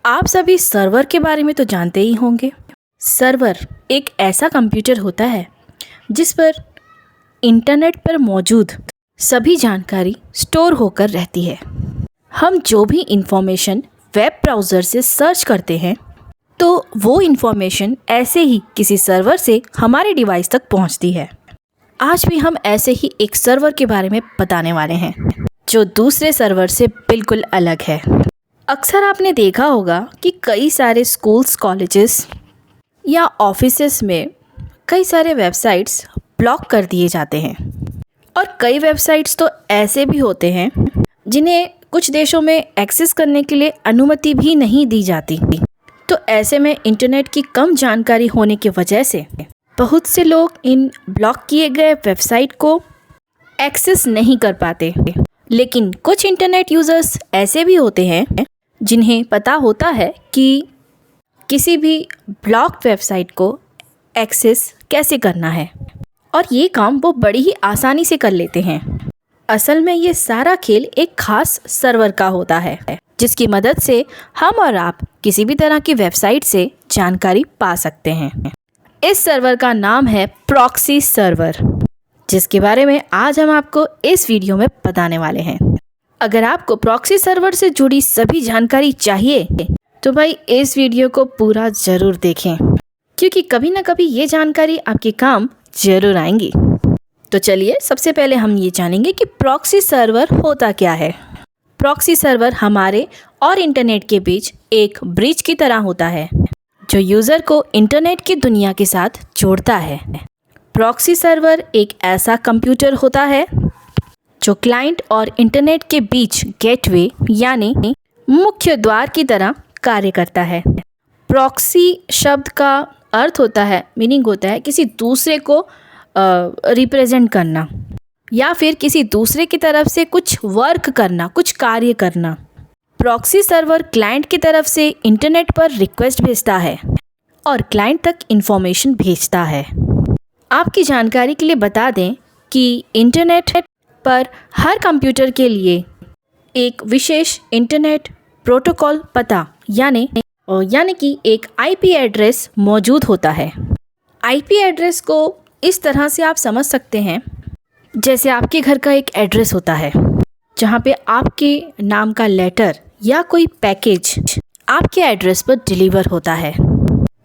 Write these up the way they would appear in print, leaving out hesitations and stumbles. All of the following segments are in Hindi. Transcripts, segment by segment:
आप सभी सर्वर के बारे में तो जानते ही होंगे। सर्वर एक ऐसा कंप्यूटर होता है जिस पर इंटरनेट पर मौजूद सभी जानकारी स्टोर होकर रहती है। हम जो भी इंफॉर्मेशन वेब ब्राउज़र से सर्च करते हैं तो वो इंफॉर्मेशन ऐसे ही किसी सर्वर से हमारे डिवाइस तक पहुंचती है। आज भी हम ऐसे ही एक सर्वर के बारे में बताने वाले हैं जो दूसरे सर्वर से बिल्कुल अलग है। अक्सर आपने देखा होगा कि कई सारे स्कूल्स, कॉलेजेस या ऑफिसेस में कई सारे वेबसाइट्स ब्लॉक कर दिए जाते हैं और कई वेबसाइट्स तो ऐसे भी होते हैं जिन्हें कुछ देशों में एक्सेस करने के लिए अनुमति भी नहीं दी जाती। तो ऐसे में इंटरनेट की कम जानकारी होने की वजह से बहुत से लोग इन ब्लॉक किए गए वेबसाइट को एक्सेस नहीं कर पाते। लेकिन कुछ इंटरनेट यूज़र्स ऐसे भी होते हैं जिन्हें पता होता है कि किसी भी ब्लॉक वेबसाइट को एक्सेस कैसे करना है और ये काम वो बड़ी ही आसानी से कर लेते हैं। असल में ये सारा खेल एक खास सर्वर का होता है जिसकी मदद से हम और आप किसी भी तरह की वेबसाइट से जानकारी पा सकते हैं। इस सर्वर का नाम है प्रॉक्सी सर्वर, जिसके बारे में आज हम आपको इस वीडियो में बताने वाले हैं। अगर आपको प्रॉक्सी सर्वर से जुड़ी सभी जानकारी चाहिए तो भाई इस वीडियो को पूरा ज़रूर देखें, क्योंकि कभी ना कभी ये जानकारी आपके काम ज़रूर आएंगी। तो चलिए सबसे पहले हम ये जानेंगे कि प्रॉक्सी सर्वर होता क्या है। प्रॉक्सी सर्वर हमारे और इंटरनेट के बीच एक ब्रिज की तरह होता है जो यूज़र को इंटरनेट की दुनिया के साथ जोड़ता है। प्रॉक्सी सर्वर एक ऐसा कंप्यूटर होता है जो क्लाइंट और इंटरनेट के बीच गेटवे यानी मुख्य द्वार की तरह कार्य करता है। प्रॉक्सी शब्द का अर्थ होता है, मीनिंग होता है किसी दूसरे को रिप्रेजेंट करना या फिर किसी दूसरे की तरफ से कुछ वर्क करना, कुछ कार्य करना। प्रॉक्सी सर्वर क्लाइंट की तरफ से इंटरनेट पर रिक्वेस्ट भेजता है और क्लाइंट तक इंफॉर्मेशन भेजता है। आपकी जानकारी के लिए बता दें कि इंटरनेट पर हर कंप्यूटर के लिए एक विशेष इंटरनेट प्रोटोकॉल पता यानी कि एक आईपी एड्रेस मौजूद होता है। आईपी एड्रेस को इस तरह से आप समझ सकते हैं जैसे आपके घर का एक एड्रेस होता है जहाँ पे आपके नाम का लेटर या कोई पैकेज आपके एड्रेस पर डिलीवर होता है।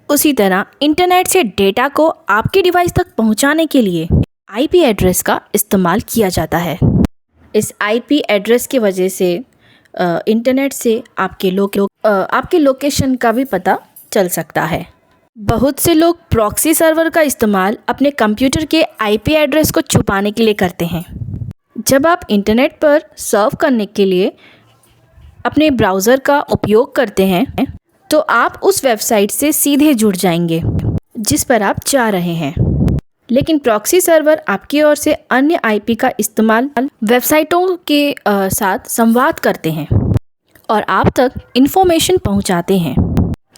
उसी तरह इंटरनेट से डेटा को आपके डिवाइस तक पहुंचाने के लिए आईपी एड्रेस का इस्तेमाल किया जाता है। इस आईपी एड्रेस की वजह से इंटरनेट से आपके लोकेशन का भी पता चल सकता है। बहुत से लोग प्रॉक्सी सर्वर का इस्तेमाल अपने कंप्यूटर के आईपी एड्रेस को छुपाने के लिए करते हैं। जब आप इंटरनेट पर सर्व करने के लिए अपने ब्राउज़र का उपयोग करते हैं तो आप उस वेबसाइट से सीधे जुड़ जाएंगे जिस पर आप जा रहे हैं। लेकिन प्रॉक्सी सर्वर आपकी ओर से अन्य आईपी का इस्तेमाल वेबसाइटों के साथ संवाद करते हैं और आप तक इंफॉर्मेशन पहुंचाते हैं,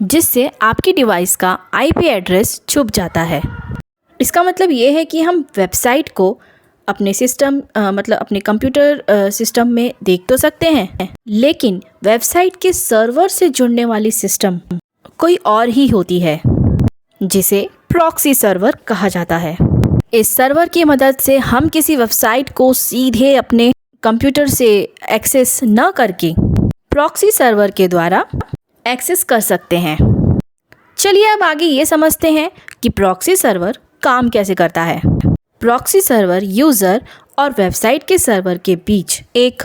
जिससे आपकी डिवाइस का आईपी एड्रेस छुप जाता है। इसका मतलब ये है कि हम वेबसाइट को अपने सिस्टम अपने कंप्यूटर सिस्टम में देख तो सकते हैं, लेकिन वेबसाइट के सर्वर से जुड़ने वाली सिस्टम कोई और ही होती है जिसे प्रॉक्सी सर्वर कहा जाता है। इस सर्वर की मदद से हम किसी वेबसाइट को सीधे अपने कंप्यूटर से एक्सेस न करके प्रॉक्सी सर्वर के द्वारा एक्सेस कर सकते हैं। चलिए अब आगे ये समझते हैं कि प्रॉक्सी सर्वर काम कैसे करता है। प्रॉक्सी सर्वर यूज़र और वेबसाइट के सर्वर के बीच एक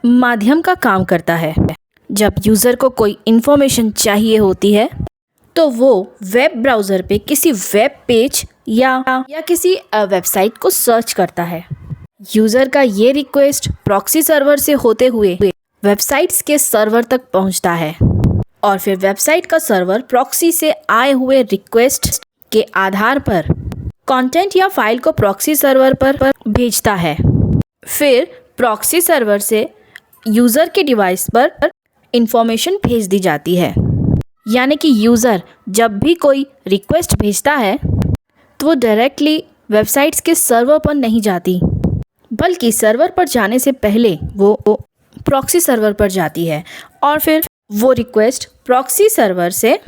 माध्यम का काम करता है। जब यूज़र को कोई इन्फॉर्मेशन चाहिए होती है तो वो वेब ब्राउज़र पे किसी वेब पेज या किसी वेबसाइट को सर्च करता है। यूज़र का ये रिक्वेस्ट प्रॉक्सी सर्वर से होते हुए वेबसाइट्स के सर्वर तक पहुंचता है और फिर वेबसाइट का सर्वर प्रॉक्सी से आए हुए रिक्वेस्ट के आधार पर कंटेंट या फाइल को प्रॉक्सी सर्वर पर भेजता है। फिर प्रॉक्सी सर्वर से यूज़र के डिवाइस पर इंफॉर्मेशन भेज दी जाती है। यानी कि यूज़र जब भी कोई रिक्वेस्ट भेजता है तो वो डायरेक्टली वेबसाइट्स के सर्वर पर नहीं जाती, बल्कि सर्वर पर जाने से पहले वो प्रॉक्सी सर्वर पर जाती है और फिर वो रिक्वेस्ट प्रॉक्सी सर्वर से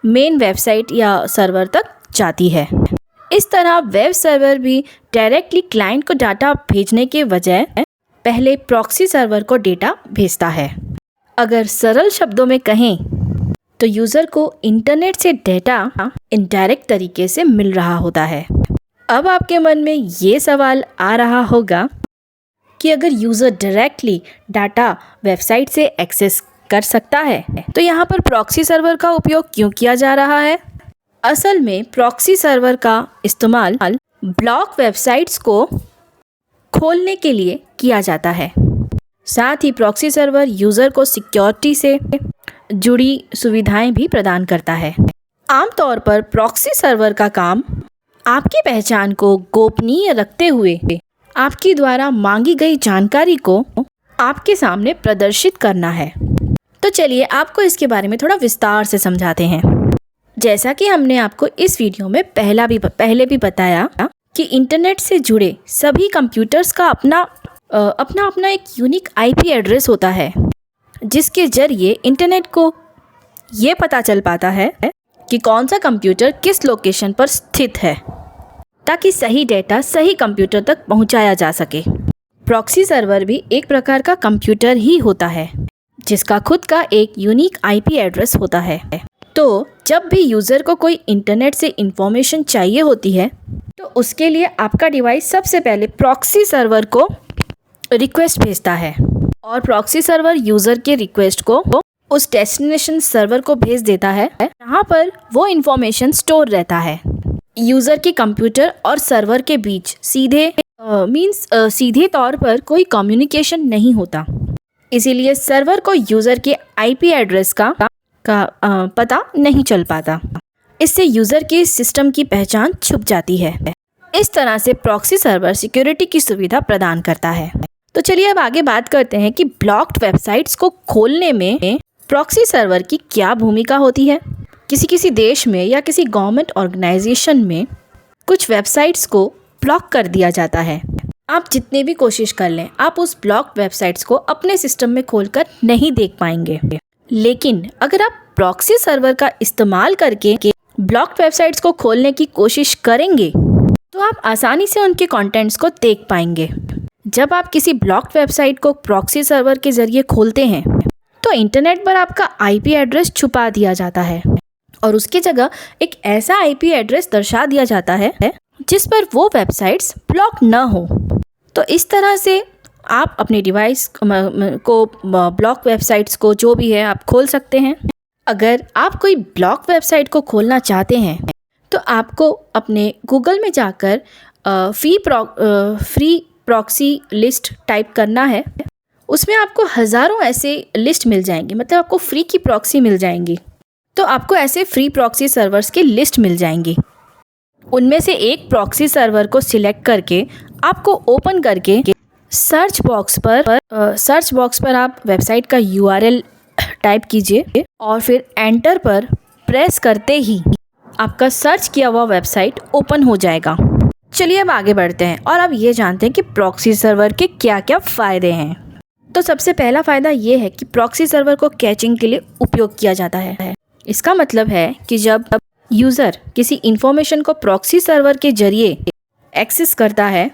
मेन वेबसाइट या सर्वर तक जाती है। इस तरह वेब सर्वर भी डायरेक्टली क्लाइंट को डाटा भेजने के बजाय पहले प्रॉक्सी सर्वर को डेटा भेजता है। अगर सरल शब्दों में कहें तो यूज़र को इंटरनेट से डेटा इनडायरेक्ट तरीके से मिल रहा होता है। अब आपके मन में ये सवाल आ रहा होगा कि अगर यूज़र डायरेक्टली डाटा वेबसाइट से एक्सेस कर सकता है तो यहाँ पर प्रॉक्सी सर्वर का उपयोग क्यों किया जा रहा है? असल में प्रॉक्सी सर्वर का इस्तेमाल ब्लॉक वेबसाइट्स को खोलने के लिए किया जाता है। साथ ही प्रॉक्सी सर्वर यूज़र को सिक्योरिटी से जुड़ी सुविधाएं भी प्रदान करता है। आमतौर पर प्रॉक्सी सर्वर का काम आपकी पहचान को गोपनीय रखते हुए आपके द्वारा मांगी गई जानकारी को आपके सामने प्रदर्शित करना है। तो चलिए आपको इसके बारे में थोड़ा विस्तार से समझाते हैं। जैसा कि हमने आपको इस वीडियो में पहले भी बताया कि इंटरनेट से जुड़े सभी कंप्यूटर्स का अपना एक यूनिक आईपी एड्रेस होता है, जिसके जरिए इंटरनेट को ये पता चल पाता है कि कौन सा कंप्यूटर किस लोकेशन पर स्थित है, ताकि सही डेटा सही कंप्यूटर तक पहुंचाया जा सके। प्रॉक्सी सर्वर भी एक प्रकार का कंप्यूटर ही होता है, जिसका खुद का एक यूनिक आईपी एड्रेस होता है। तो जब भी यूज़र को कोई इंटरनेट से इंफॉर्मेशन चाहिए होती है तो उसके लिए आपका डिवाइस सबसे पहले प्रॉक्सी सर्वर को रिक्वेस्ट भेजता है और प्रॉक्सी सर्वर यूज़र के रिक्वेस्ट को उस डेस्टिनेशन सर्वर को भेज देता है, जहाँ पर वो इंफॉर्मेशन स्टोर रहता है। यूज़र के कंप्यूटर और सर्वर के बीच सीधे तौर पर कोई कम्युनिकेशन नहीं होता, इसीलिए सर्वर को यूज़र के आईपी एड्रेस का पता नहीं चल पाता। इससे यूज़र के सिस्टम की पहचान छुप जाती है। इस तरह से प्रॉक्सी सर्वर सिक्योरिटी की सुविधा प्रदान करता है। तो चलिए अब आगे बात करते हैं कि ब्लॉक्ड वेबसाइट्स को खोलने में प्रॉक्सी सर्वर की क्या भूमिका होती है। किसी देश में या किसी गवर्नमेंट ऑर्गेनाइजेशन में कुछ वेबसाइट्स को ब्लॉक कर दिया जाता है। आप जितने भी कोशिश कर लें, आप उस ब्लॉक्ड वेबसाइट्स को अपने सिस्टम में खोलकर नहीं देख पाएंगे। लेकिन अगर आप प्रॉक्सी सर्वर का इस्तेमाल करके ब्लॉक्ड वेबसाइट्स को खोलने की कोशिश करेंगे तो आप आसानी से उनके कंटेंट्स को देख पाएंगे। जब आप किसी ब्लॉक्ड वेबसाइट को प्रॉक्सी सर्वर के ज़रिए खोलते हैं तो इंटरनेट पर आपका आईपी एड्रेस छुपा दिया जाता है और उसकी जगह एक ऐसा आईपी एड्रेस दर्शा दिया जाता है जिस पर वो वेबसाइट्स ब्लॉक न हो। तो इस तरह से आप अपने डिवाइस को ब्लॉक वेबसाइट्स को जो भी है आप खोल सकते हैं। अगर आप कोई ब्लॉक वेबसाइट को खोलना चाहते हैं तो आपको अपने गूगल में जाकर फ्री प्रॉक्सी लिस्ट टाइप करना है। उसमें आपको हज़ारों ऐसे लिस्ट मिल जाएंगे, मतलब आपको फ्री की प्रॉक्सी मिल जाएंगी। तो आपको ऐसे फ्री प्रॉक्सी सर्वर्स की लिस्ट मिल जाएंगी। उनमें से एक प्रॉक्सी सर्वर को सिलेक्ट करके आपको ओपन करके सर्च बॉक्स पर आप वेबसाइट का यूआरएल टाइप कीजिए और फिर एंटर पर प्रेस करते ही आपका सर्च किया हुआ वेबसाइट ओपन हो जाएगा। चलिए अब आगे बढ़ते हैं और अब ये जानते हैं कि प्रॉक्सी सर्वर के क्या क्या फ़ायदे हैं। तो सबसे पहला फ़ायदा ये है कि प्रॉक्सी सर्वर को कैचिंग के लिए उपयोग किया जाता है। इसका मतलब है कि जब यूज़र किसी इंफॉर्मेशन को प्रॉक्सी सर्वर के जरिए एक्सेस करता है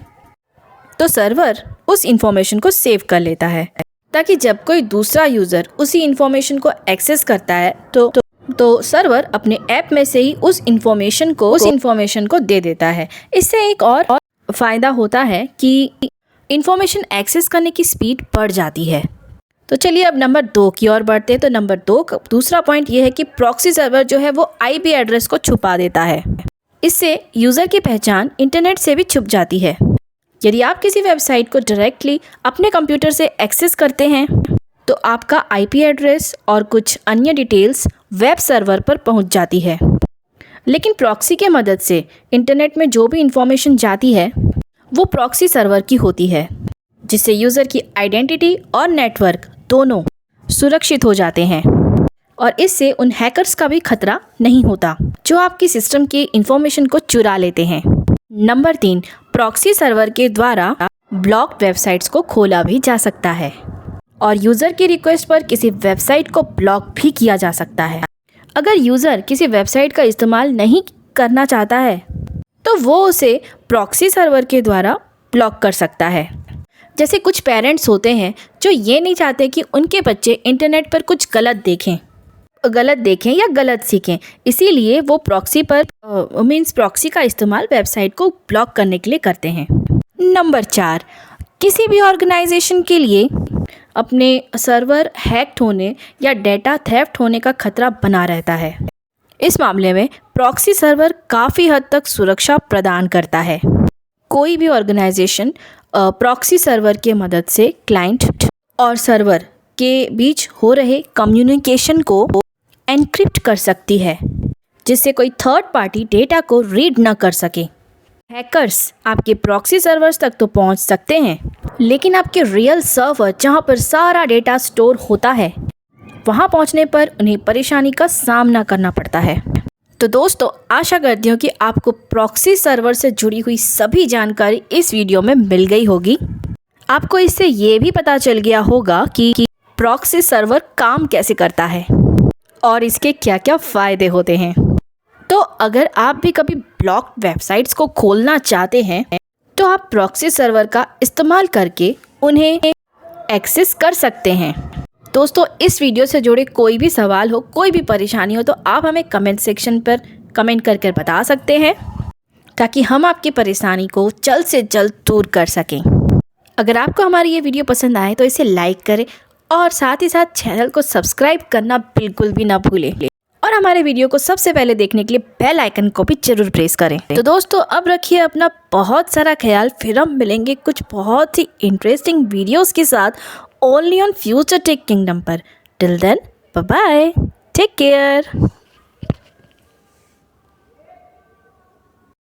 तो सर्वर उस इंफॉर्मेशन को सेव कर लेता है, ताकि जब कोई दूसरा यूज़र उसी इंफॉर्मेशन को एक्सेस करता है तो सर्वर अपने ऐप में से ही उस इंफॉर्मेशन को दे देता है। इससे एक और फ़ायदा होता है कि इंफॉर्मेशन एक्सेस करने की स्पीड बढ़ जाती है। तो चलिए अब नंबर 2 की ओर बढ़ते हैं। तो नंबर 2 का दूसरा पॉइंट ये है कि प्रॉक्सी सर्वर जो है वो आईपी एड्रेस को छुपा देता है। इससे यूज़र की पहचान इंटरनेट से भी छुप जाती है। यदि आप किसी वेबसाइट को डायरेक्टली अपने कंप्यूटर से एक्सेस करते हैं तो आपका आईपी एड्रेस और कुछ अन्य डिटेल्स वेब सर्वर पर पहुंच जाती है। लेकिन प्रॉक्सी के मदद से इंटरनेट में जो भी इंफॉर्मेशन जाती है वो प्रॉक्सी सर्वर की होती है, जिससे यूज़र की आइडेंटिटी और नेटवर्क दोनों सुरक्षित हो जाते हैं और इससे उन हैकर्स का भी खतरा नहीं होता जो आपकी सिस्टम की इंफॉर्मेशन को चुरा लेते हैं। नंबर 3, प्रॉक्सी सर्वर के द्वारा ब्लॉक्ड वेबसाइट्स को खोला भी जा सकता है। और यूज़र की रिक्वेस्ट पर किसी वेबसाइट को ब्लॉक भी किया जा सकता है। अगर यूज़र किसी वेबसाइट का इस्तेमाल नहीं करना चाहता है तो वो उसे प्रॉक्सी सर्वर के द्वारा ब्लॉक कर सकता है। जैसे कुछ पेरेंट्स होते हैं जो ये नहीं चाहते कि उनके बच्चे इंटरनेट पर कुछ गलत देखें या गलत सीखें, इसीलिए वो प्रॉक्सी का इस्तेमाल वेबसाइट को ब्लॉक करने के लिए करते हैं। नंबर 4, किसी भी ऑर्गेनाइजेशन के लिए अपने सर्वर हैक्ड होने या डेटा थेफ्ट होने का खतरा बना रहता है। इस मामले में प्रॉक्सी सर्वर काफ़ी हद तक सुरक्षा प्रदान करता है। कोई भी ऑर्गेनाइजेशन प्रॉक्सी सर्वर के मदद से क्लाइंट और सर्वर के बीच हो रहे कम्युनिकेशन को एनक्रिप्ट कर सकती है, जिससे कोई थर्ड पार्टी डेटा को रीड न कर सके। हैकर्स आपके प्रॉक्सी सर्वर्स तक तो पहुंच सकते हैं, लेकिन आपके रियल सर्वर जहां पर सारा डेटा स्टोर होता है, वहां पहुंचने पर उन्हें परेशानी का सामना करना पड़ता है। तो दोस्तों, आशा करती हूँ कि आपको प्रॉक्सी सर्वर से जुड़ी हुई सभी जानकारी इस वीडियो में मिल गई होगी। आपको इससे ये भी पता चल गया होगा कि प्रॉक्सी सर्वर काम कैसे करता है और इसके क्या क्या फ़ायदे होते हैं। तो अगर आप भी कभी ब्लॉक्ड वेबसाइट्स को खोलना चाहते हैं तो आप प्रॉक्सी सर्वर का इस्तेमाल करके उन्हें एक्सेस कर सकते हैं। दोस्तों, इस वीडियो से जुड़े कोई भी सवाल हो, कोई भी परेशानी हो, तो आप हमें कमेंट सेक्शन पर कमेंट करके बता सकते हैं, ताकि हम आपकी परेशानी को जल्द से जल्द दूर कर सकें। अगर आपको हमारी ये वीडियो पसंद आए तो इसे लाइक करें और साथ ही साथ चैनल को सब्सक्राइब करना बिल्कुल भी ना भूलें, और हमारे वीडियो को सबसे पहले देखने के लिए बेल आइकन को भी जरूर प्रेस करें। तो दोस्तों, अब रखिए अपना बहुत सारा ख्याल। फिर हम मिलेंगे कुछ बहुत ही इंटरेस्टिंग वीडियोस के साथ only on Future Tech Kingdom पर। Till then, bye bye, take care.